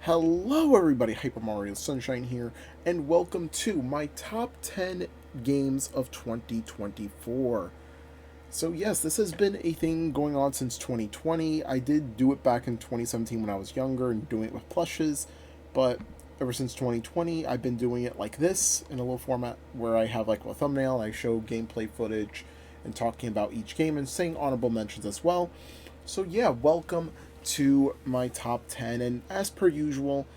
Hello everybody, Hypermariosunshine here, and welcome to my top 10 games of 2024. So yes, this has been a thing going on since 2020. I did do it back in 2017 when I was younger and doing it with plushes, but ever since 2020, I've been doing it like this in a little format where I have like a thumbnail and I show gameplay footage and talking about each game and saying honorable mentions as well. So yeah, welcome to my top 10, and as per usual,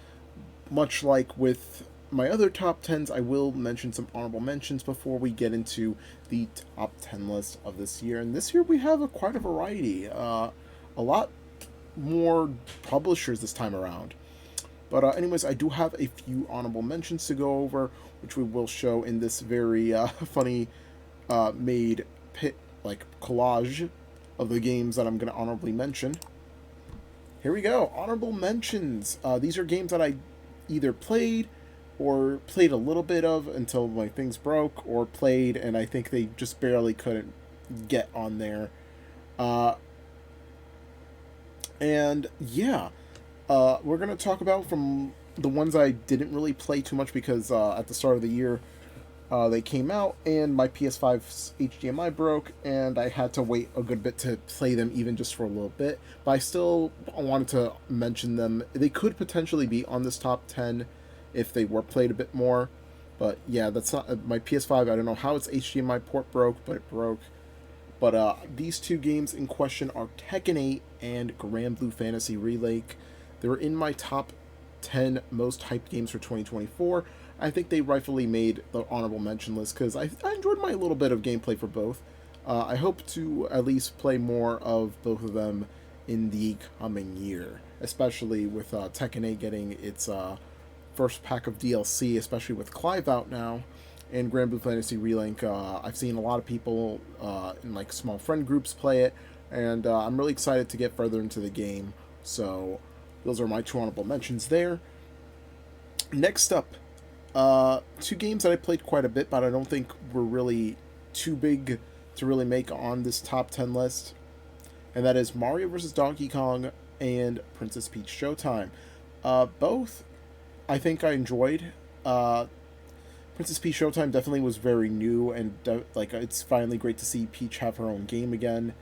much like with my other top 10s, I will mention some honorable mentions before we get into the top 10 list of this year. And this year we have quite a variety, a lot more publishers this time around. But anyways, I do have a few honorable mentions to go over, which we will show in this very funny made pit like collage of the games that I'm going to honorably mention. Here we go. Honorable mentions. These are games that I either played or played a little bit of until my things broke, or played and I think they just barely couldn't get on there. Uh, and yeah, we're gonna talk about from the ones I didn't really play too much because at the start of the year they came out and my PS5's HDMI broke and I had to wait a good bit to play them even just for a little bit. But I still wanted to mention them. They could potentially be on this top 10 if they were played a bit more. But yeah, that's not my PS5. I don't know how its HDMI port broke, but it broke. But these two games in question are Tekken 8 and Grand Blue Fantasy Relake. They were in my top 10 most hyped games for 2024. I think they rightfully made the honorable mention list because I enjoyed my little bit of gameplay for both. I hope to at least play more of both of them in the coming year, especially with Tekken 8 getting its first pack of DLC, especially with Clive out now, and Grand Blue Fantasy Relink. I've seen a lot of people in like small friend groups play it, and I'm really excited to get further into the game. So those are my two honorable mentions there. Next up, two games that I played quite a bit, but I don't think were really too big to really make on this top 10 list, and that is Mario vs. Donkey Kong and Princess Peach Showtime. Both I think I enjoyed. Princess Peach Showtime definitely was very new, and like it's finally great to see Peach have her own game again.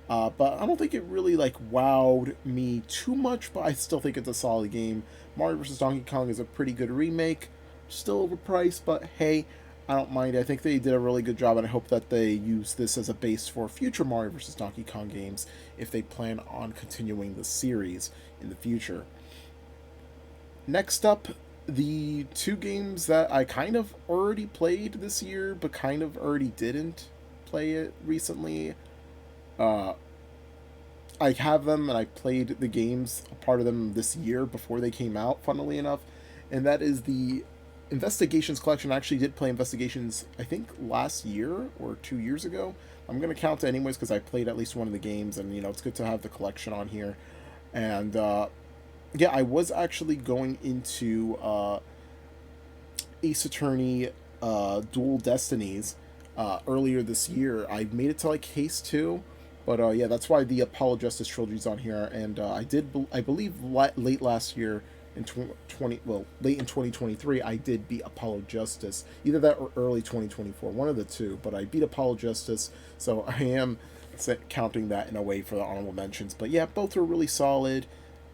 But I don't think it really like wowed me too much, but I still think it's a solid game. Mario vs. Donkey Kong is a pretty good remake, still overpriced, but hey, I don't mind. I think they did a really good job, and I hope that they use this as a base for future Mario vs. Donkey Kong games if they plan on continuing the series in the future. Next up, the two games that I kind of already played this year, but kind of already didn't play it recently. Uh, I have them and I played the games, a part of them this year before they came out, funnily enough, and that is the Investigations collection. I actually did play Investigations, I think, last year or 2 years ago. I'm going to count it anyways because I played at least one of the games, and it's good to have the collection on here. And yeah, I was actually going into Ace Attorney Dual Destinies earlier this year. I made it to like Case 2, but yeah, that's why the Apollo Justice trilogy is on here. And I believe, late last year in late in 2023, I did beat Apollo Justice. Either that or early 2024, one of the two. But I beat Apollo Justice, so I am counting that in a way for the honorable mentions. But yeah, both are really solid.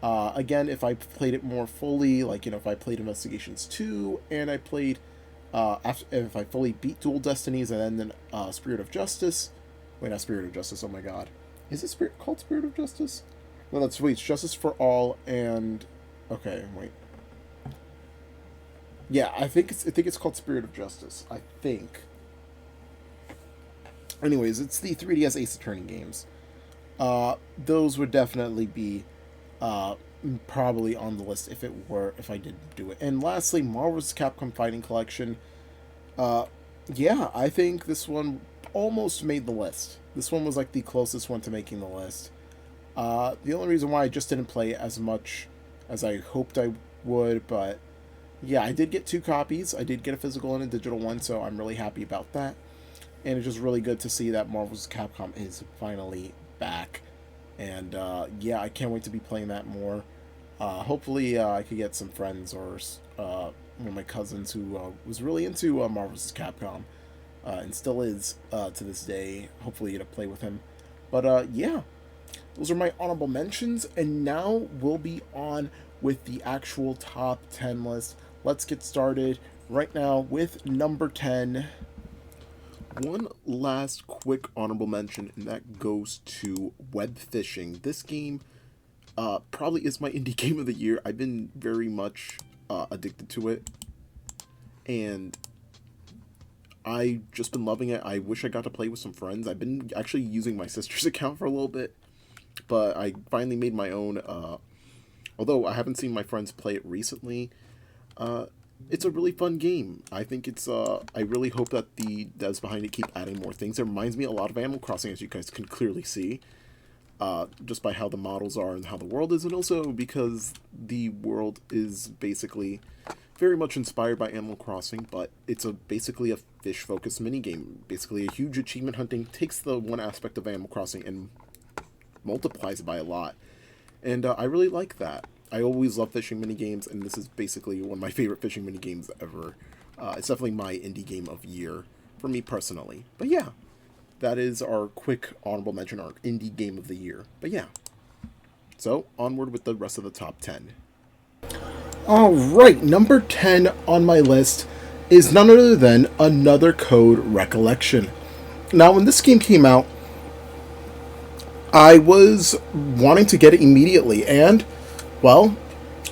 Again, if I played it more fully, like if I played Investigations 2 and I played if I fully beat Dual Destinies and then Spirit of Justice. Wait, not Spirit of Justice. Oh my God, is it called Spirit of Justice? No, that's wait, it's Justice for All and okay, wait. Yeah, I think it's called Spirit of Justice. I think. Anyways, it's the 3DS Ace Attorney games. Those would definitely be uh, probably on the list if I did do it. And lastly, Marvel's Capcom Fighting Collection. Uh, yeah, I think this one almost made the list. This one was like the closest one to making the list. The only reason why I just didn't play it as much as I hoped I would, but yeah, I did get two copies. I did get a physical and a digital one, so I'm really happy about that. And it's just really good to see that Marvel's Capcom is finally back. And yeah, I can't wait to be playing that more. Hopefully, I could get some friends or one of my cousins who was really into Marvel vs. Capcom and still is to this day. Hopefully, get to play with him. But yeah, those are my honorable mentions, and now we'll be on with the actual top 10 list. Let's get started right now with number 10. One last quick honorable mention, and that goes to Web Fishing. This game probably is my indie game of the year. I've been very much addicted to it, and I just been loving it. I wish I got to play with some friends. I've been actually using my sister's account for a little bit, but I finally made my own. Although I haven't seen my friends play it recently, it's a really fun game. I think it's. I really hope that the devs behind it keep adding more things. It reminds me a lot of Animal Crossing, as you guys can clearly see, just by how the models are and how the world is, and also because the world is basically very much inspired by Animal Crossing, but it's basically a fish-focused minigame. Basically, a huge achievement hunting takes the one aspect of Animal Crossing and multiplies it by a lot. And I really like that. I always love fishing minigames, and this is basically one of my favorite fishing minigames ever. It's definitely my indie game of year, for me personally. But yeah, that is our quick honorable mention, our indie game of the year. But yeah, so onward with the rest of the top 10. Alright, number 10 on my list is none other than Another Code Recollection. Now, when this game came out, I was wanting to get it immediately, and, well,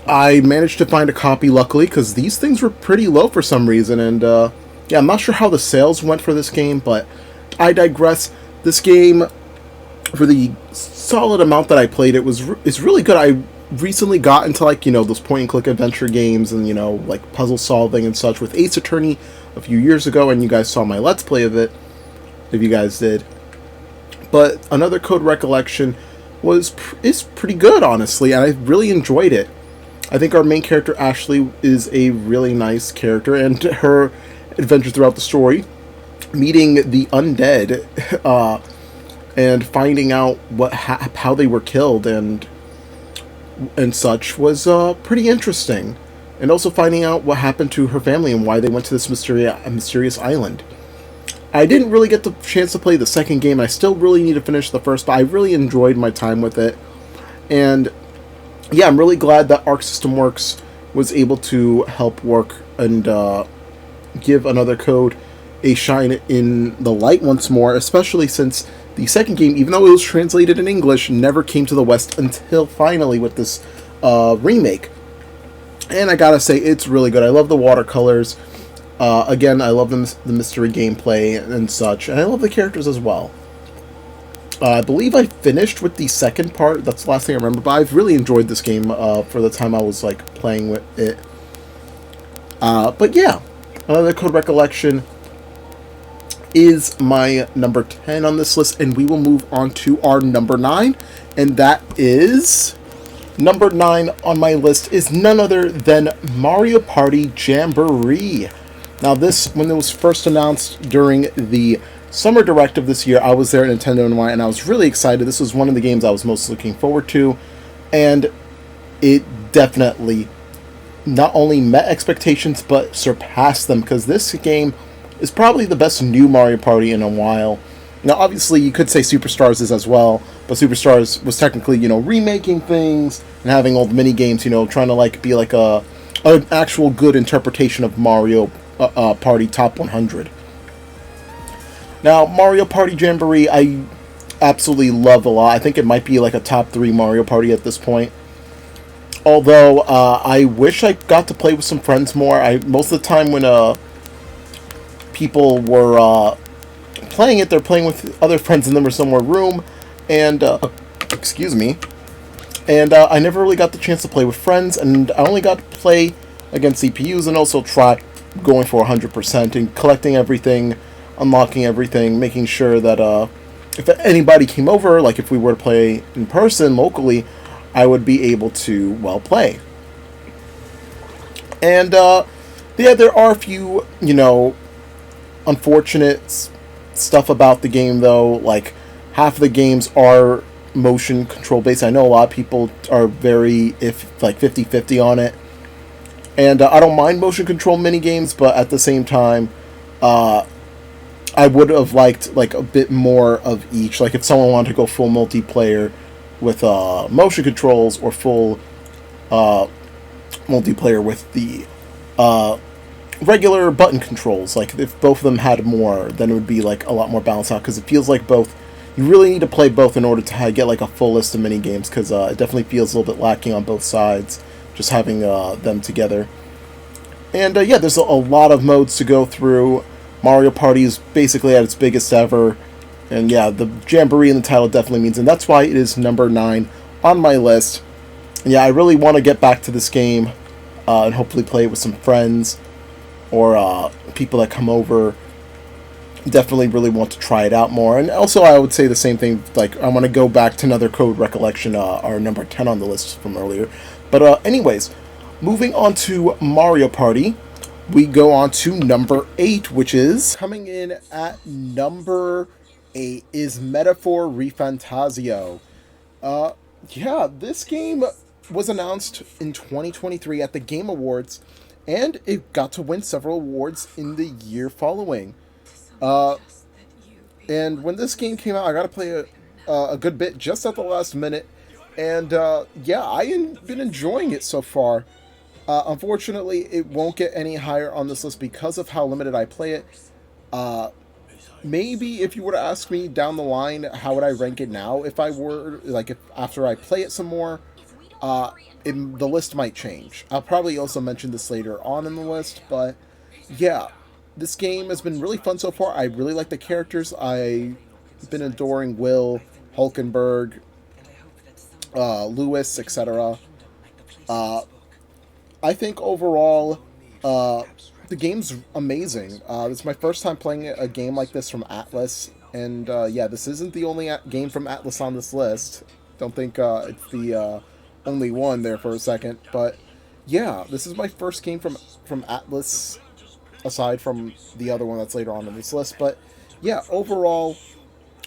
I managed to find a copy, luckily, because these things were pretty low for some reason, and, yeah, I'm not sure how the sales went for this game, but I digress. This game, for the solid amount that I played, it's really good. I recently got into, like, you know, those point-and-click adventure games and, you know, like, puzzle solving and such with Ace Attorney a few years ago, and you guys saw my Let's Play of it, if you guys did. But Another Code Recollection is pretty good, honestly, and I really enjoyed it. I think our main character, Ashley, is a really nice character, and her adventure throughout the story, meeting the undead, and finding out how they were killed and such was pretty interesting. And also finding out what happened to her family and why they went to this mysterious island. I didn't really get the chance to play the second game. I still really need to finish the first, but I really enjoyed my time with it. And yeah, I'm really glad that Arc System Works was able to help work and give Another Code a shine in the light once more, especially since the second game, even though it was translated in English, never came to the West until finally with this remake. And I gotta say, it's really good. I love the watercolors. Again, I love the mystery gameplay and such, and I love the characters as well. I believe I finished with the second part. That's the last thing I remember, but I've really enjoyed this game for the time I was like playing with it. But yeah, Another Code Recollection is my number 10 on this list, and we will move on to our number 9, and that is... Number 9 on my list is none other than Mario Party Jamboree. Now this, when it was first announced during the Summer Direct of this year, I was there at Nintendo NY, and I was really excited. This was one of the games I was most looking forward to, and it definitely not only met expectations, but surpassed them, because this game is probably the best new Mario Party in a while. Now, obviously, you could say Superstars is as well, but Superstars was technically, you know, remaking things and having all the mini games, you know, trying to like be like an actual good interpretation of Mario Party Top 100. Now, Mario Party Jamboree, I absolutely love a lot. I think it might be like a top 3 Mario Party at this point. Although, I wish I got to play with some friends more. Most of the time when people were playing it, they're playing with other friends in them or somewhere room, and excuse me, and I never really got the chance to play with friends, and I only got to play against CPUs and also try going for 100% and collecting everything, unlocking everything, making sure that if anybody came over, like if we were to play in person locally, I would be able to, well, play. And yeah, there are a few, you know, unfortunate stuff about the game, though. Like, half of the games are motion control based. I know a lot of people are very if like 50-50 on it, and I don't mind motion control mini games, but at the same time, uh, I would have liked like a bit more of each. Like if someone wanted to go full multiplayer with motion controls, or full uh, multiplayer with the uh, regular button controls. Like if both of them had more, then it would be like a lot more balanced out. Because it feels like both. You really need to play both in order to get like a full list of mini games. Because it definitely feels a little bit lacking on both sides. Just having them together. And yeah, there's a lot of modes to go through. Mario Party is basically at its biggest ever. And yeah, the Jamboree in the title definitely means, and that's why it is number 9 on my list. And yeah, I really want to get back to this game and hopefully play it with some friends or people that come over. Definitely really want to try it out more. And also, I would say the same thing, like, I want to go back to another Code Recollection, our number 10 on the list from earlier. But anyways, moving on to Mario Party, we go on to number 8, which is coming in at number 8 is Metaphor ReFantazio. Yeah, this game was announced in 2023 at the Game Awards, and it got to win several awards in the year following. And when this game came out, I got to play a good bit just at the last minute, and yeah, I've been enjoying it so far. Unfortunately, it won't get any higher on this list because of how limited I play it. Maybe if you were to ask me down the line, how would I rank it now? If I were, like, if after I play it some more, the list might change. I'll probably also mention this later on in the list, but yeah, this game has been really fun so far. I really like the characters. I've been adoring Will, Hulkenberg, Lewis, etc. I think overall, the game's amazing. This is my first time playing a game like this from Atlas, and yeah, this isn't the only game from Atlas on this list. Don't think it's the only one there for a second, but yeah, this is my first game from Atlas, aside from the other one that's later on in this list. But yeah, overall,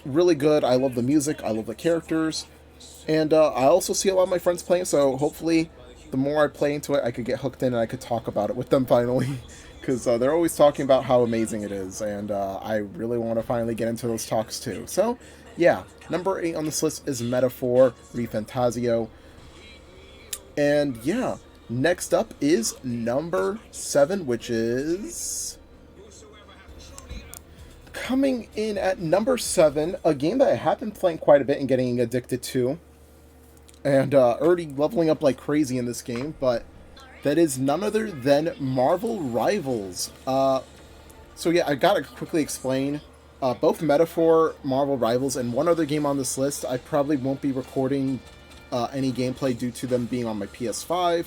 really good. I love the music, I love the characters, and I also see a lot of my friends playing, so hopefully the more I play into it, I could get hooked in and I could talk about it with them finally. Because they're always talking about how amazing it is, and I really want to finally get into those talks too. So, yeah, number 8 on this list is Metaphor ReFantazio. And yeah, next up is number 7, which is coming in at number 7, a game that I have been playing quite a bit and getting addicted to, and already leveling up like crazy in this game, but that is none other than Marvel Rivals. So yeah, I gotta quickly explain. Both Metaphor, Marvel Rivals, and one other game on this list, I probably won't be recording any gameplay due to them being on my PS5,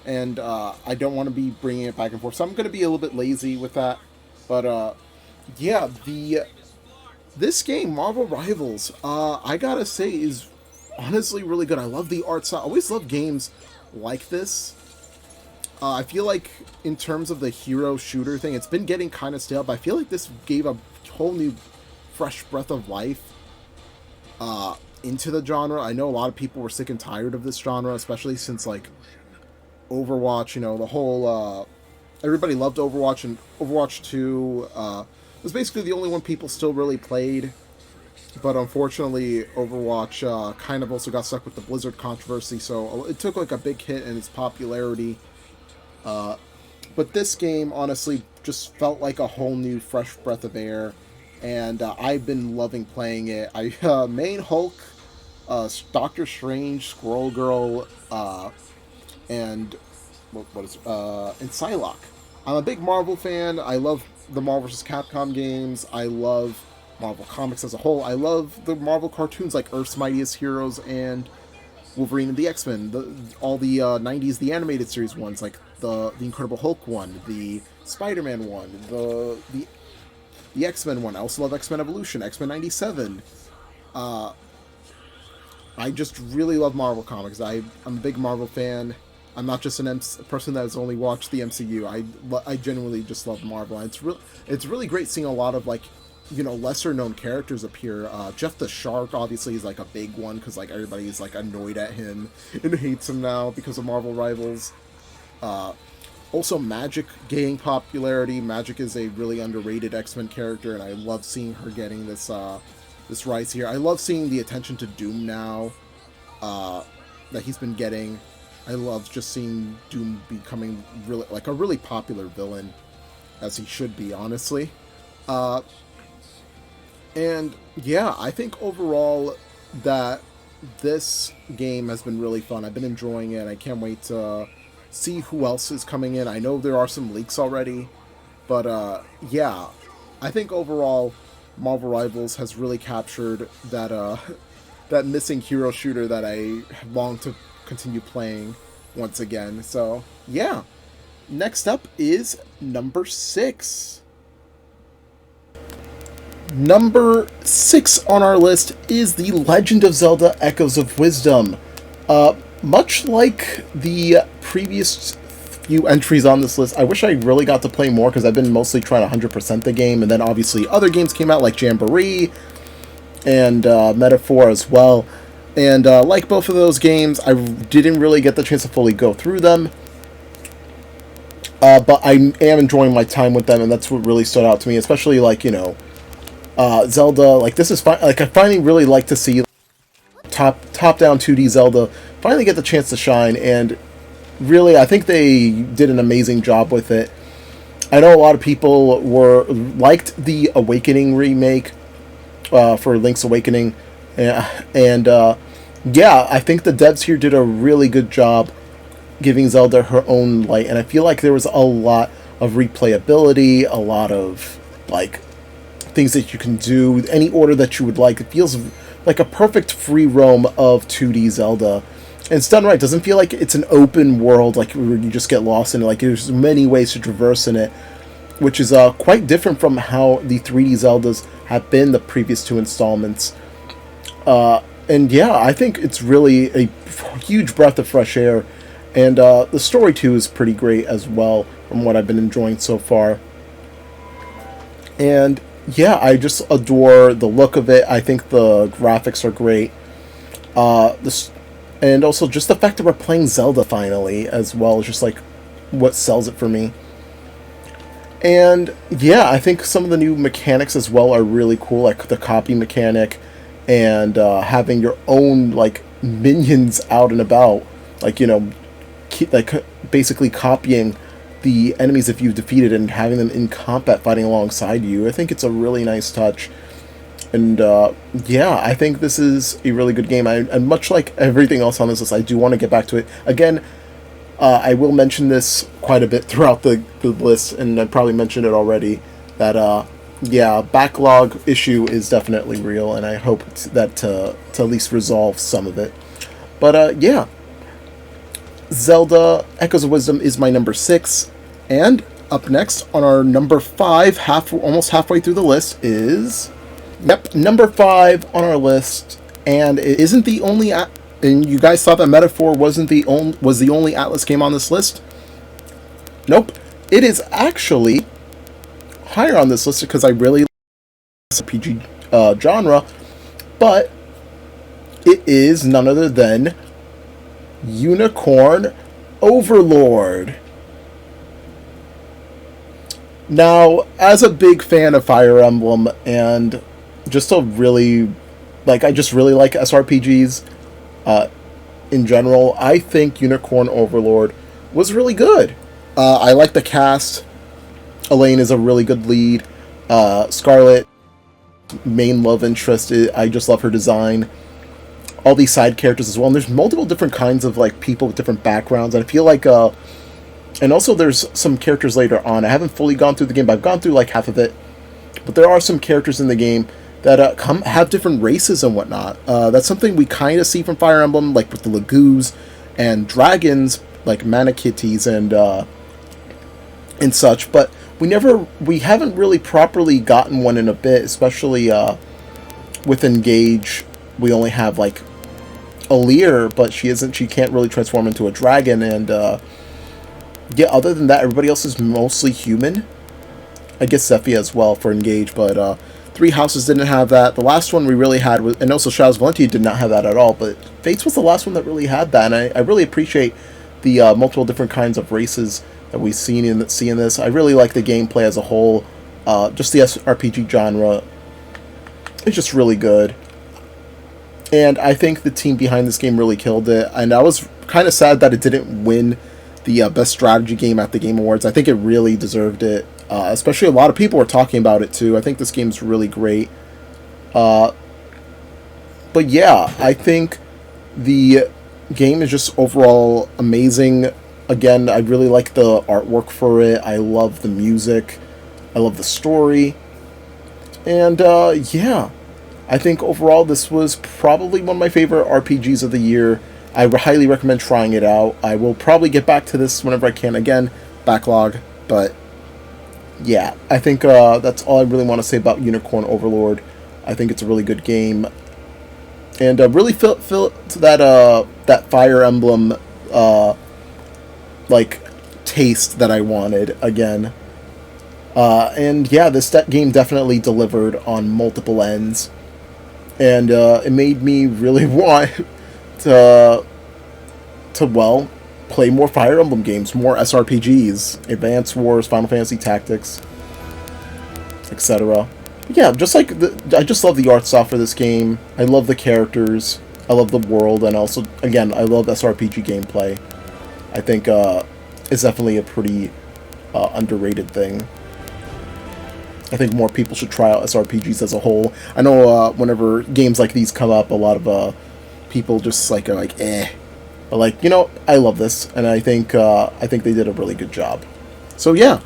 and I don't want to be bringing it back and forth, so I'm going to be a little bit lazy with that. But yeah, this game, Marvel Rivals, I gotta say, is honestly really good. I love the art style. I always love games like this. I feel like in terms of the hero shooter thing, it's been getting kind of stale, but I feel like this gave a whole new fresh breath of life into the genre. I know a lot of people were sick and tired of this genre, especially since like Overwatch, you know, the whole everybody loved Overwatch, and Overwatch 2 was basically the only one people still really played. But unfortunately, Overwatch kind of also got stuck with the Blizzard controversy, so it took like a big hit in its popularity. But this game, honestly, just felt like a whole new fresh breath of air, and I've been loving playing it. I main Hulk, Doctor Strange, Squirrel Girl, and and Psylocke. I'm a big Marvel fan. I love the Marvel vs. Capcom games. I love Marvel Comics as a whole. I love the Marvel cartoons like Earth's Mightiest Heroes and Wolverine and the X-Men. All the 90s, the animated series ones, like the Incredible Hulk one, the Spider-Man one, the X-Men one. I also love X-Men Evolution, X-Men 97. I just really love Marvel Comics. I'm a big Marvel fan. I'm not just a person that has only watched the MCU. I genuinely just love Marvel. And it's really great seeing a lot of like lesser known characters appear. Jeff the Shark obviously is like a big one because like everybody's like annoyed at him and hates him now because of Marvel Rivals. Uh, Also, Magic gaining popularity. Magic is a really underrated X-Men character, and I love seeing her getting this rise here. I love seeing the attention to Doom now that he's been getting. I love just seeing Doom becoming really like a really popular villain, as he should be, honestly. Uh, and yeah, I think overall that this game has been really fun. I've been enjoying it. I can't wait to see who else is coming in. I know there are some leaks already, but yeah, I think overall Marvel Rivals has really captured that that missing hero shooter that I long to continue playing once again. So yeah, next up is number 6. Number 6 on our list is The Legend of Zelda Echoes of Wisdom. Much like the previous few entries on this list, I wish I really got to play more because I've been mostly trying to 100% the game, and then obviously other games came out like Jamboree and Metaphor as well. And like both of those games, I didn't really get the chance to fully go through them. But I am enjoying my time with them, and that's what really stood out to me, especially like, Zelda. Like this is like I finally really like to see top down 2D Zelda finally get the chance to shine, and really I think they did an amazing job with it. I know a lot of people liked the Awakening remake for Link's Awakening, and yeah, I think the devs here did a really good job giving Zelda her own light, and I feel like there was a lot of replayability, a lot of like things that you can do any order that you would like. It feels like a perfect free roam of 2D Zelda. And it's done right. It doesn't feel like it's an open world, like where you just get lost in it. Like there's many ways to traverse in it, which is quite different from how the 3D Zeldas have been the previous 2 installments. And yeah, I think it's really a huge breath of fresh air. And the story too is pretty great as well, from what I've been enjoying so far. And yeah, I just adore the look of it. I think the graphics are great. And also just the fact that we're playing Zelda finally as well is just like what sells it for me. And yeah, I think some of the new mechanics as well are really cool, like the copy mechanic and having your own like minions out and about, like basically copying the enemies if you've defeated and having them in combat fighting alongside you. I think it's a really nice touch. And yeah, I think this is a really good game. And much like everything else on this list, I do want to get back to it. Again, I will mention this quite a bit throughout the list, and I probably mentioned it already, that yeah, backlog issue is definitely real, and I hope that to at least resolve some of it. But yeah, Zelda Echoes of Wisdom is my number 6. And up next on our number 5, almost halfway through the list, is... Yep, number 5 on our list, and it isn't the only... And you guys thought that Metaphor was the only Atlas game on this list? Nope. It is actually higher on this list because I really like the RPG genre, but it is none other than Unicorn Overlord. Now, as a big fan of Fire Emblem and just a really, I just really like SRPGs in general, I think Unicorn Overlord was really good. I like the cast. Elaine is a really good lead. Scarlet, main love interest, I just love her design. All these side characters as well, and there's multiple different kinds of people with different backgrounds, and I feel like and also there's some characters later on. I haven't fully gone through the game, but I've gone through half of it. But there are some characters in the game that have different races and whatnot. That's something we kind of see from Fire Emblem, like with the Lagoos and dragons, like Manakitties and such. But we haven't really properly gotten one in a bit, especially with Engage. We only have Aleer, but she can't really transform into a dragon, and yeah, other than that, everybody else is mostly human. I guess Zephyr as well for Engage, but Three Houses didn't have that. The last one we really had was, and also Shadows of Valentia did not have that at all. But Fates was the last one that really had that, and I really appreciate the multiple different kinds of races that we've see in this. I really like the gameplay as a whole. Just the RPG genre is just really good. And I think the team behind this game really killed it. And I was kind of sad that it didn't win the Best Strategy Game at the Game Awards. I think it really deserved it. Especially a lot of people were talking about it too. I think this game's really great. But yeah, I think the game is just overall amazing. Again, I really like the artwork for it. I love the music. I love the story. And yeah, I think overall this was probably one of my favorite RPGs of the year. I highly recommend trying it out. I will probably get back to this whenever I can. Again, backlog. But yeah, I think that's all I really want to say about Unicorn Overlord. I think it's a really good game. And really felt that Fire Emblem like taste that I wanted again. And yeah, this game definitely delivered on multiple ends, and it made me really want to well play more Fire Emblem games, more SRPGs, Advance Wars, Final Fantasy Tactics, etc. Yeah, just like I just love the art style for this game. I love the characters. I love the world, and also, again, I love SRPG gameplay. I think it's definitely a pretty underrated thing. I think more people should try out SRPGs as a whole. I know whenever games like these come up, a lot of people just like are like, eh. But like, you know, I love this, and I think they did a really good job. So yeah,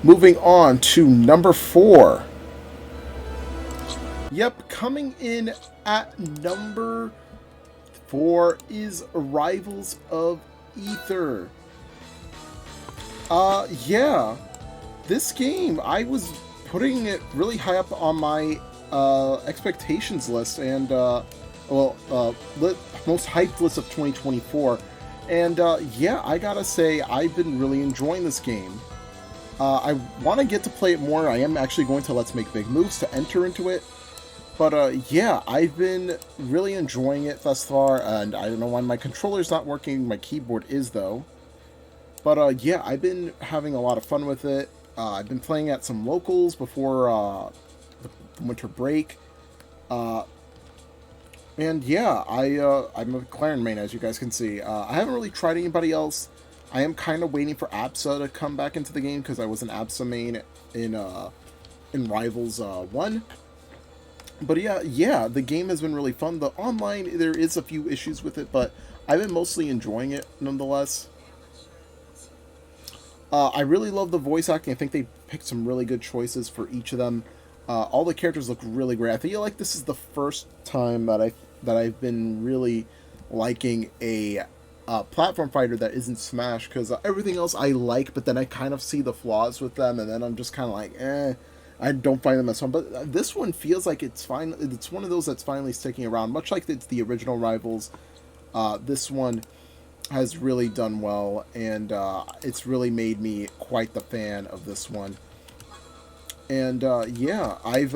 moving on to number 4. Yep, coming in at number 4 is Rivals of Aether. Yeah, this game, I was putting it really high up on my expectations list, and most hyped list of 2024. And yeah, I gotta say, I've been really enjoying this game. I want to get to play it more. I am actually going to Let's Make Big Moves to enter into it. But yeah, I've been really enjoying it thus far, and I don't know why my controller's not working. My keyboard is, though. But yeah, I've been having a lot of fun with it. I've been playing at some locals before the winter break. And yeah, I'm a McLaren main, as you guys can see. I haven't really tried anybody else. I am kind of waiting for Absa to come back into the game, because I was an Absa main in Rivals 1. But yeah, the game has been really fun. The online, there is a few issues with it, but I've been mostly enjoying it nonetheless. I really love the voice acting. I think they picked some really good choices for each of them. All the characters look really great. I feel like this is the first time that I've been really liking a platform fighter that isn't Smash, because everything else I like, but then I kind of see the flaws with them, and then I'm just kind of like, eh. I don't find them as fun, but this one feels like it's fine. It's one of those that's finally sticking around, much like it's the original Rivals. This one has really done well, and it's really made me quite the fan of this one. And yeah, I've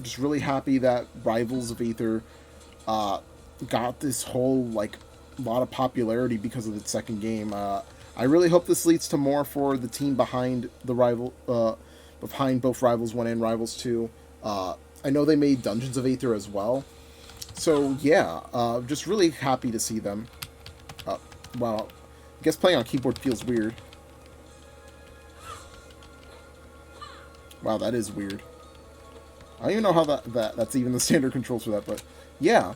just really happy that Rivals of Aether got this whole like lot of popularity because of its second game. I really hope this leads to more for the team behind behind both Rivals 1 and Rivals 2. I know they made Dungeons of Aether as well. So yeah, just really happy to see them. Wow, I guess playing on keyboard feels weird. Wow, that is weird. I don't even know how that's even the standard controls for that, but yeah.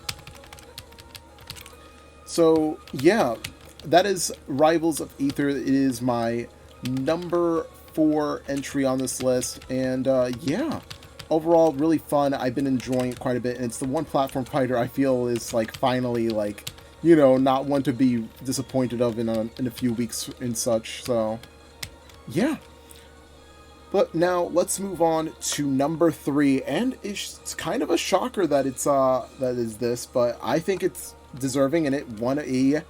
So yeah, that is Rivals of Aether. It is my number 4 entry on this list, and yeah, overall really fun. I've been enjoying it quite a bit, and it's the one platform fighter I feel is like finally, like, you know, not one to be disappointed of in a few weeks and such. So yeah, but now let's move on to number 3, and it's kind of a shocker that it's that is this, but I think it's deserving, and it won a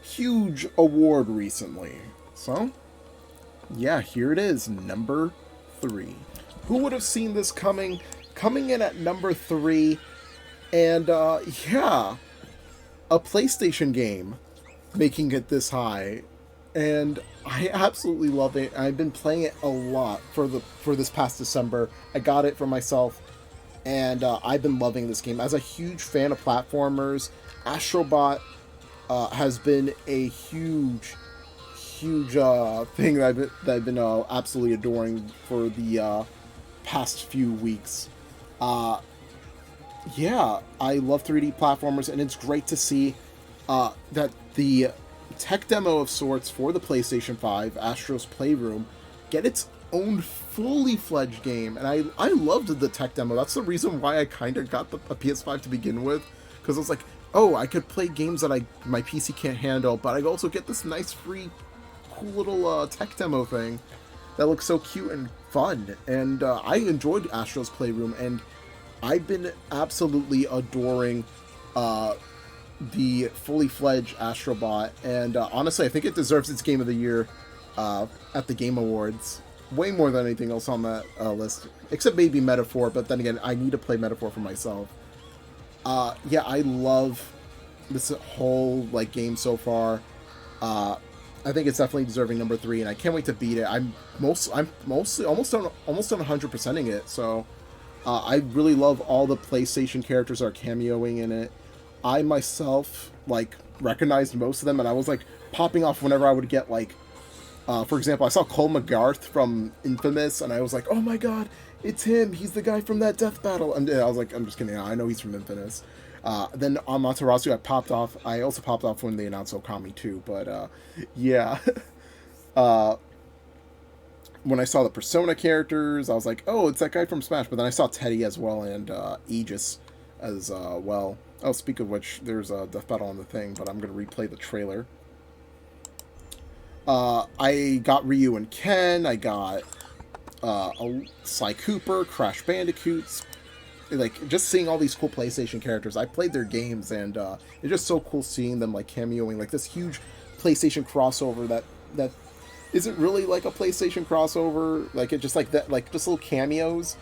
huge award recently. So yeah, here it is, number 3. Who would have seen this coming? coming in at number 3, and yeah, a PlayStation game making it this high, and I absolutely love it. I've been playing it a lot for this past December. I got it for myself, and I've been loving this game. As a huge fan of platformers, Astrobot has been a huge thing that I've been absolutely adoring for the past few weeks. Uh, yeah, I love 3D platformers, and it's great to see that the tech demo of sorts for the PlayStation 5, Astro's Playroom, get its own fully fledged game. And I loved the tech demo. That's the reason why I kind of got a PS5 to begin with, because I was like, oh, I could play games that my PC can't handle, but I also get this nice free cool little tech demo thing that looks so cute and fun. And I enjoyed Astro's Playroom, and I've been absolutely adoring the fully fledged Astrobot, and honestly, I think it deserves its Game of the Year at the Game Awards. Way more than anything else on that list, except maybe Metaphor. But then again, I need to play Metaphor for myself. Yeah, I love this whole game so far. I think it's definitely deserving number 3, and I can't wait to beat it. I'm mostly almost done 100%ing it. So I really love all the PlayStation characters that are cameoing in it. I myself recognized most of them, and I was popping off whenever I would get for example, I saw Cole McGarth from Infamous, and I was like, oh my god, it's him! He's the guy from that death battle! And I was like, I'm just kidding, I know he's from Infamous. Then on Amaterasu, I also popped off when they announced Okami too, but yeah. When I saw the Persona characters, I was like, oh, it's that guy from Smash, but then I saw Teddy as well, and Aegis as well. Oh, speak of which, there's a death battle on the thing, but I'm going to replay the trailer. I got Ryu and Ken, I got Sly Cooper, Crash Bandicoots. Just seeing all these cool PlayStation characters. I played their games, and it's just so cool seeing them cameoing, this huge PlayStation crossover that isn't really a PlayStation crossover. It just just little cameos.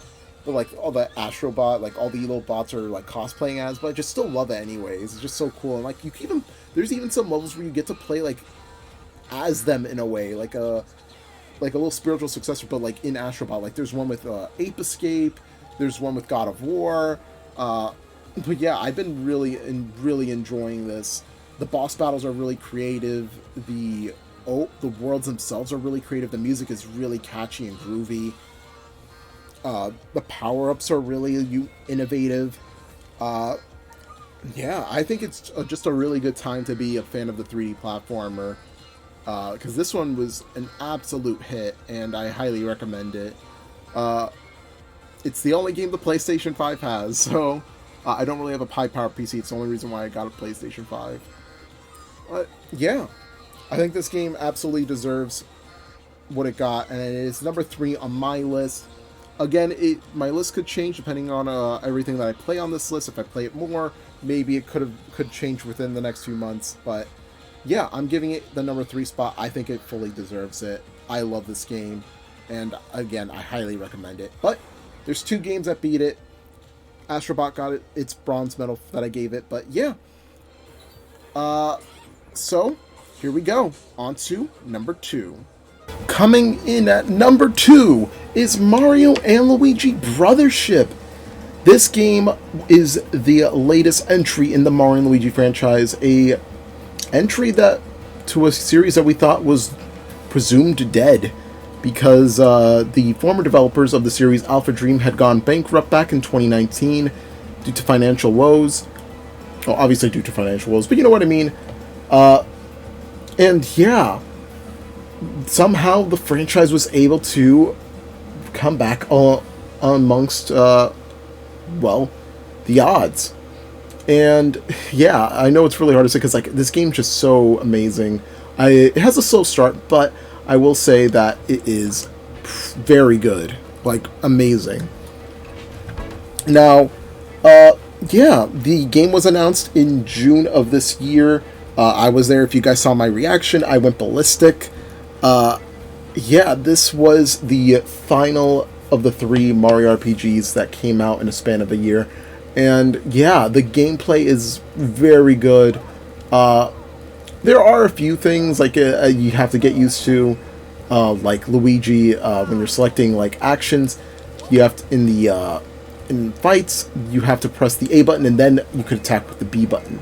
But all the Astrobot, all the little bots are cosplaying as, but I just still love it anyways. It's just so cool, and you can even, there's even some levels where you get to play as them in a way, like a little spiritual successor, but in Astrobot. There's one with Ape Escape, there's one with God of War. But yeah, I've been really enjoying this. The boss battles are really creative. The worlds themselves are really creative. The music is really catchy and groovy. The power-ups are really innovative. Yeah, I think it's just a really good time to be a fan of the 3D platformer, because this one was an absolute hit, and I highly recommend it. It's the only game the PlayStation 5 has, so I don't really have a high-powered PC. It's the only reason why I got a PlayStation 5. But yeah, I think this game absolutely deserves what it got, and it is number 3 on my list. Again, my list could change depending on everything that I play on this list. If I play it more, maybe it could change within the next few months. But yeah, I'm giving it the number 3 spot. I think it fully deserves it. I love this game, and again, I highly recommend it. But there's 2 games that beat it. Astrobot got its bronze medal that I gave it. But yeah, so here we go. On to number 2. Coming in at number 2 is Mario and Luigi Brothership. This game is the latest entry in the Mario and Luigi franchise, a entry to a series that we thought was presumed dead, because the former developers of the series, Alpha Dream, had gone bankrupt back in 2019 due to financial woes. Well, obviously due to financial woes, but you know what I mean. And yeah, somehow the franchise was able to come back amongst, well, the odds. And yeah, I know it's really hard to say, because this game's just so amazing. It has a slow start, but I will say that it is very good, amazing. Now, yeah, the game was announced in June of this year. I was there. If you guys saw my reaction, I went ballistic. Yeah, this was the final of the three Mario RPGs that came out in a span of a year. And yeah, the gameplay is very good. Uh, there are a few things like you have to get used to, like Luigi when you're selecting like actions. You have to, in fights you have to press the A button and then you can attack with the B button.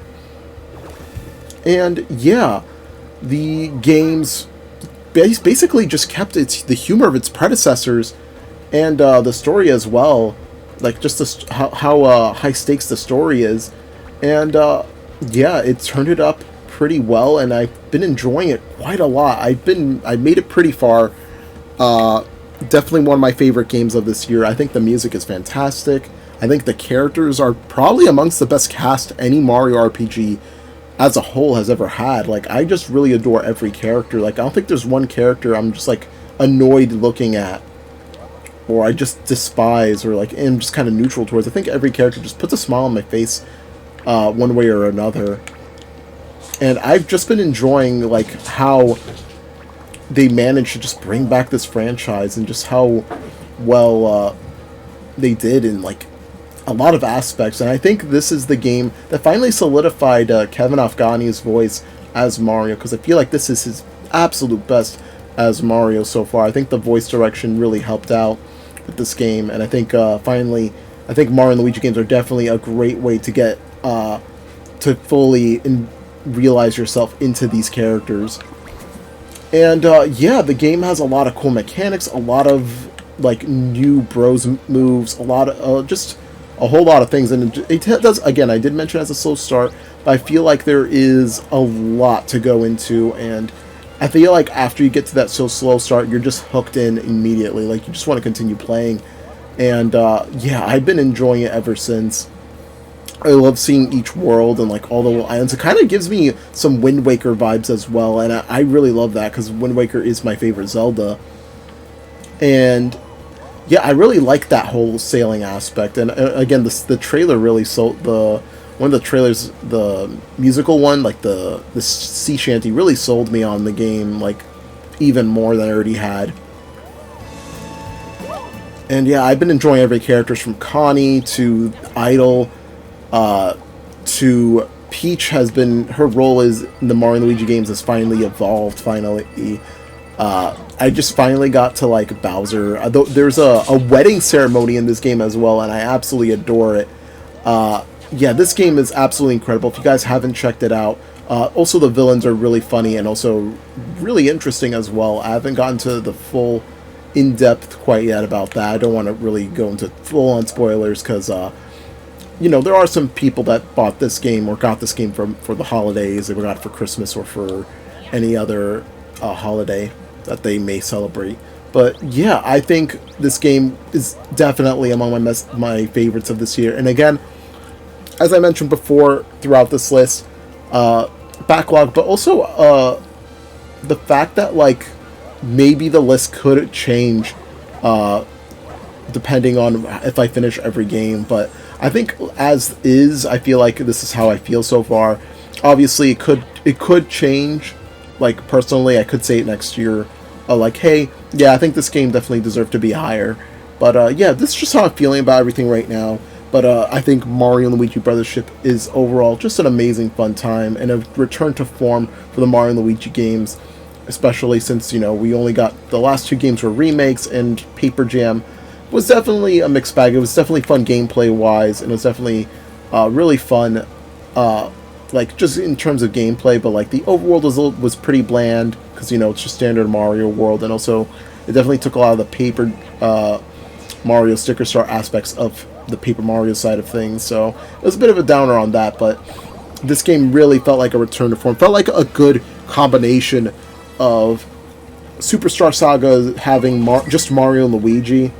And yeah, the games basically just kept the humor of its predecessors and the story as well, like just how high stakes the story is, and yeah, it turned it up pretty well, and I've been enjoying it quite a lot. I made it pretty far. Definitely one of my favorite games of this year. I think the music is fantastic. I think the characters are probably amongst the best cast any Mario RPG as a whole has ever had. Like, I just really adore every character. Like, I don't think there's one character I'm just like annoyed looking at, or I just despise, or like am just kind of neutral towards. I think every character just puts a smile on my face, one way or another. And I've just been enjoying like how they managed to just bring back this franchise, and just how well they did in like a lot of aspects. And I think this is the game that finally solidified Kevin Afghani's voice as Mario, because I feel like this is his absolute best as Mario so far. I think the voice direction really helped out with this game, and I think finally, I think Mario and Luigi games are definitely a great way to get to fully realize yourself into these characters. And yeah, the game has a lot of cool mechanics, a lot of like new bros moves, a lot of just a whole lot of things. And it does, again, I did mention it as a slow start, but I feel like there is a lot to go into, and I feel like after you get to that slow start, you're just hooked in immediately. Like, you just want to continue playing. And yeah, I've been enjoying it ever since. I love seeing each world and like all the little islands. It kind of gives me some Wind Waker vibes as well, and I really love that because Wind Waker is my favorite Zelda. And yeah, I really like that whole sailing aspect. And again, the trailer really sold one of the trailers, the musical one, like the sea shanty, really sold me on the game, like even more than I already had. And yeah, I've been enjoying every character from Connie to Idol. To Peach has been, her role is in the Mario and Luigi games has finally evolved, finally. I just finally got to like Bowser. There's a wedding ceremony in this game as well, and I absolutely adore it. Yeah, this game is absolutely incredible. If you guys haven't checked it out, also the villains are really funny and also really interesting as well. I haven't gotten to the full in-depth quite yet about that. I don't want to really go into full-on spoilers because you know, there are some people that bought this game or got this game for the holidays. They got it for Christmas or for any other holiday that they may celebrate. But yeah, I think this game is definitely among my favorites of this year. And again, as I mentioned before throughout this list, backlog, but also the fact that like maybe the list could change depending on if I finish every game. But I think as is, I feel like this is how I feel so far. Obviously, it could change. Like, personally, I could say it next year. Like, hey, yeah, I think this game definitely deserved to be higher. But yeah, this is just how I'm feeling about everything right now. But I think Mario and Luigi Brothership is overall just an amazing fun time and a return to form for the Mario and Luigi games, especially since, you know, we only got the last two games were remakes, and Paper Jam was definitely a mixed bag. It was definitely fun gameplay-wise, and it was definitely really fun, like, just in terms of gameplay, but, like, the overworld was pretty bland, because, you know, it's just standard Mario world, and also it definitely took a lot of the Paper Mario Sticker Star aspects of the Paper Mario side of things, so it was a bit of a downer on that, but this game really felt like a return to form. Felt like a good combination of Superstar Saga having just Mario and Luigi,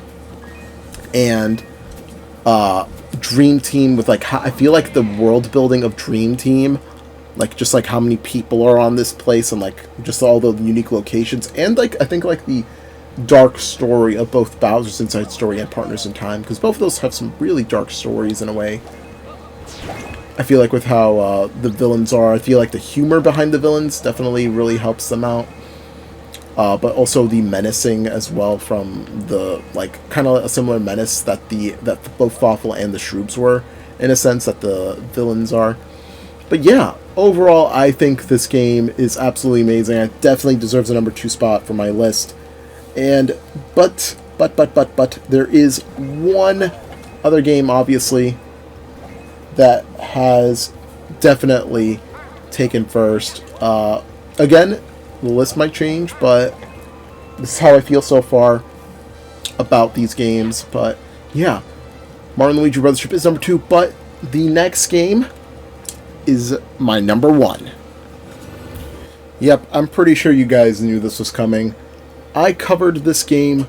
and Dream Team with, like, I feel like the world building of Dream Team, like, just like how many people are on this place, and like just all the unique locations, and like I think like the dark story of both Bowser's Inside Story and Partners in Time, because both of those have some really dark stories in a way. I feel like with how the villains are, I feel like the humor behind the villains definitely really helps them out. but also the menacing as well from the like kind of a similar menace that both Thoughtful and the Shroobs were, in a sense that the villains are. But yeah, overall, I think this game is absolutely amazing. It definitely deserves a number 2 spot for my list. And but there is one other game, obviously, that has definitely taken first. Again, the list might change, but this is how I feel so far about these games. But yeah, Mario & Luigi Brothership is number 2, but the next game is my number 1. Yep, I'm pretty sure you guys knew this was coming. I covered this game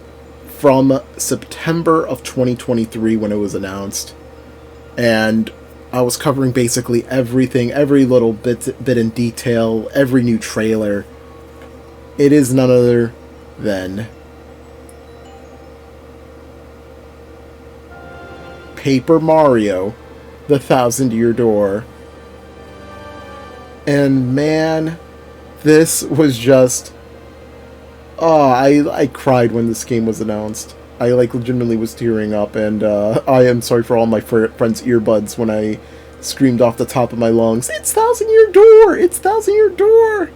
from September of 2023 when it was announced, and I was covering basically everything, every little bit in detail, every new trailer. It is none other than Paper Mario, the Thousand-Year Door. And man, this was just... Oh, I cried when this game was announced. I like legitimately was tearing up, and I am sorry for all my friends' earbuds when I screamed off the top of my lungs, "It's Thousand-Year Door! It's Thousand-Year Door!"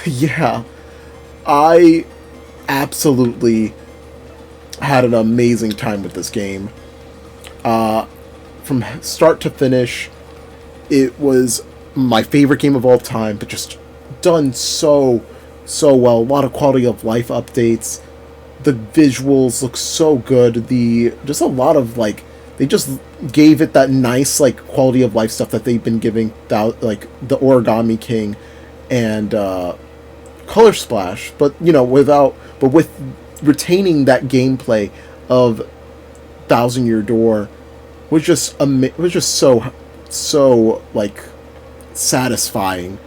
Yeah. I absolutely had an amazing time with this game. From start to finish, it was my favorite game of all time, but just done so well. A lot of quality of life updates. The visuals look so good. Just a lot of like, they just gave it that nice like quality of life stuff that they've been giving like the Origami King and Color Splash, but with retaining that gameplay of Thousand-Year Door was just so like satisfying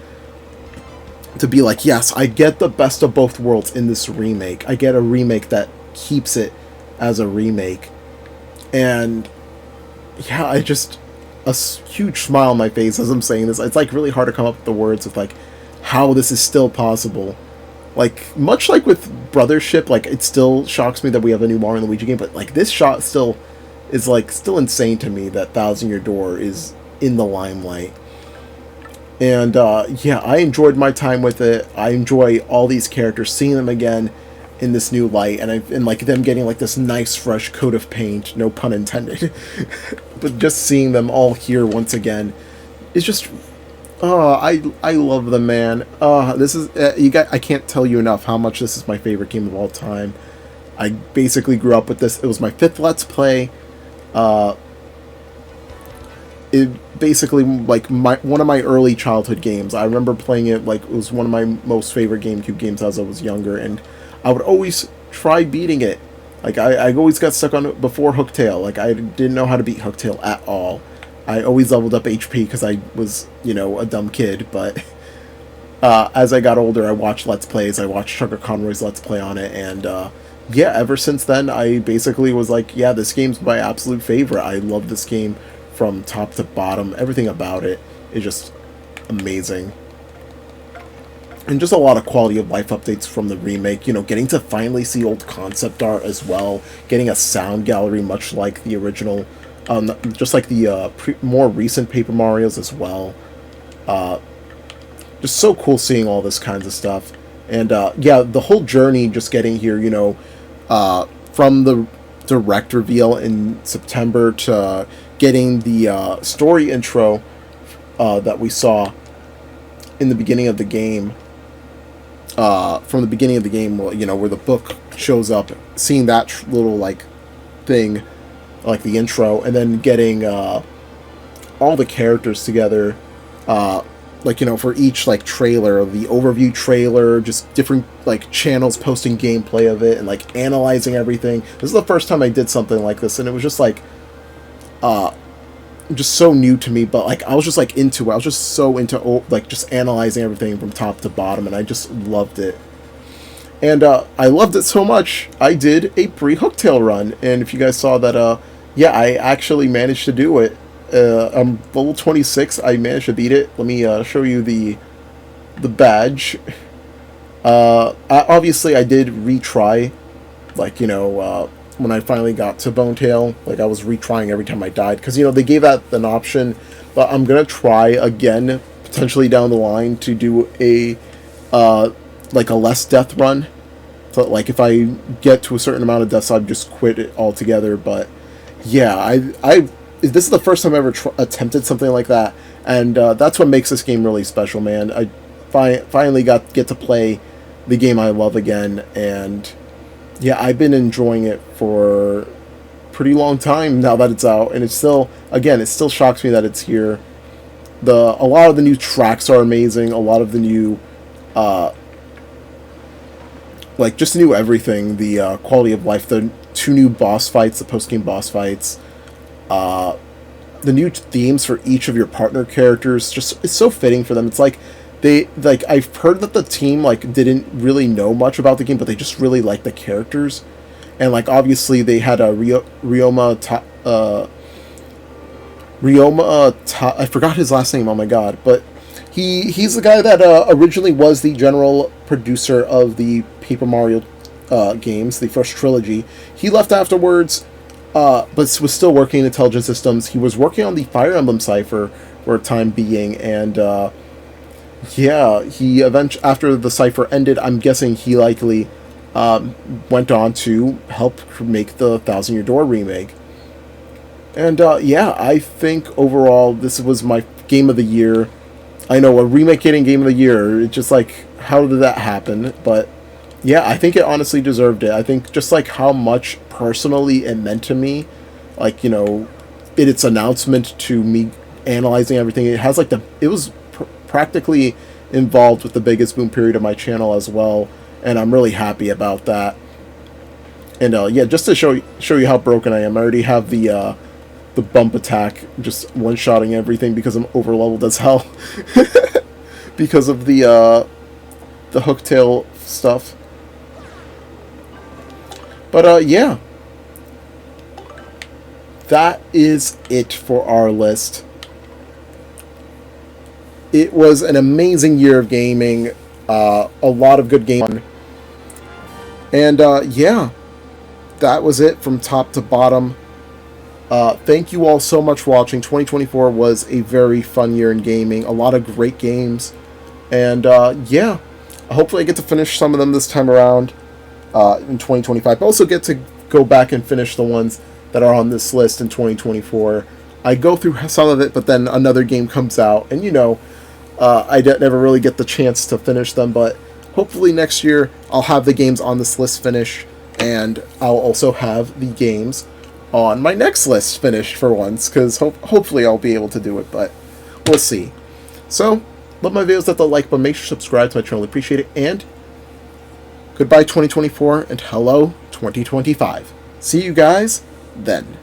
to be like, yes, I get the best of both worlds in this remake. I get a remake that keeps it as a remake. And yeah, a huge smile on my face as I'm saying this. It's like really hard to come up with the words of like how this is still possible. Like, much like with Brothership, like, it still shocks me that we have a new Mario & Luigi game, but like this shot still is like still insane to me that Thousand-Year Door is in the limelight. And yeah, I enjoyed my time with it. I enjoy all these characters, seeing them again in this new light, and like them getting like this nice fresh coat of paint, no pun intended. But just seeing them all here once again is just I love them, man. This is I can't tell you enough how much this is my favorite game of all time. I basically grew up with this. It was my 5th Let's Play. It basically like one of my early childhood games. I remember playing it like it was one of my most favorite GameCube games as I was younger, and I would always try beating it. Like I always got stuck on it before Hooktail. Like I didn't know how to beat Hooktail at all. I always leveled up HP because I was, a dumb kid, but as I got older, I watched Let's Plays. I watched Chucker Conroy's Let's Play on it, and yeah, ever since then, I basically was like, yeah, this game's my absolute favorite. I love this game from top to bottom. Everything about it is just amazing. And just a lot of quality of life updates from the remake. Getting to finally see old concept art as well. Getting a sound gallery much like the original. Just like the more recent Paper Marios as well. Just so cool seeing all this kinds of stuff. And yeah, the whole journey just getting here, from the direct reveal in September to getting the story intro that we saw in the beginning of the game. From the beginning of the game, where the book shows up, seeing that little like thing, like the intro, and then getting all the characters together, for each like trailer, the overview trailer, just different like channels posting gameplay of it and like analyzing everything. This is the first time I did something like this, and it was just like just so new to me, but like I was just like into it. I was just so into like just analyzing everything from top to bottom, and I just loved it. And I loved it so much, I did a pre-Hooktail run, and if you guys saw that, yeah, I actually managed to do it. I'm level 26. I managed to beat it. Let me show you the badge. Obviously, I did retry, like, when I finally got to Bone Tail, like, I was retrying every time I died, because, they gave that an option, but I'm going to try again, potentially down the line, to do like, a less death run. So, like, if I get to a certain amount of deaths, I'd just quit it altogether, but, yeah, this is the first time I ever attempted something like that, and that's what makes this game really special, man. I finally get to play the game I love again, and yeah, I've been enjoying it for a pretty long time now that it's out, and it still shocks me that it's here. A lot of the new tracks are amazing. A lot of the new, like, just new everything. The quality of life, the 2 new boss fights, the post game boss fights, the new themes for each of your partner characters. Just, it's so fitting for them. It's like I've heard that the team, like, didn't really know much about the game, but they just really liked the characters, and, like, obviously they had a I forgot his last name. Oh my god! But he's the guy that originally was the general producer of the Paper Mario games, the first trilogy. He left afterwards, but was still working in Intelligent Systems. He was working on the Fire Emblem Cipher for a time being, and yeah, he eventually, after the cipher ended, I'm guessing he likely went on to help make the Thousand Year Door remake. And yeah, I think overall this was my game of the year. I know, a remake getting game of the year, it's just like, how did that happen? But yeah, I think it honestly deserved it. I think just like how much personally it meant to me, like, its announcement to me analyzing everything, it has like it was practically involved with the biggest boom period of my channel as well, and I'm really happy about that. And yeah, just to show you how broken I am, I already have the bump attack, just one-shotting everything because I'm over-leveled as hell because of the hooktail stuff. But yeah, that is it for our list. It was an amazing year of gaming, a lot of good games, and yeah, that was it from top to bottom. Thank you all so much for watching. 2024 was a very fun year in gaming, a lot of great games, and yeah, hopefully I get to finish some of them this time around in 2025. I also get to go back and finish the ones that are on this list in 2024. I go through some of it, but then another game comes out, and I never really get the chance to finish them, but hopefully next year I'll have the games on this list finished, and I'll also have the games on my next list finished for once, because hopefully I'll be able to do it, but we'll see. So, love my videos, hit the like button, make sure to subscribe to my channel, appreciate it, and goodbye 2024, and hello 2025. See you guys then.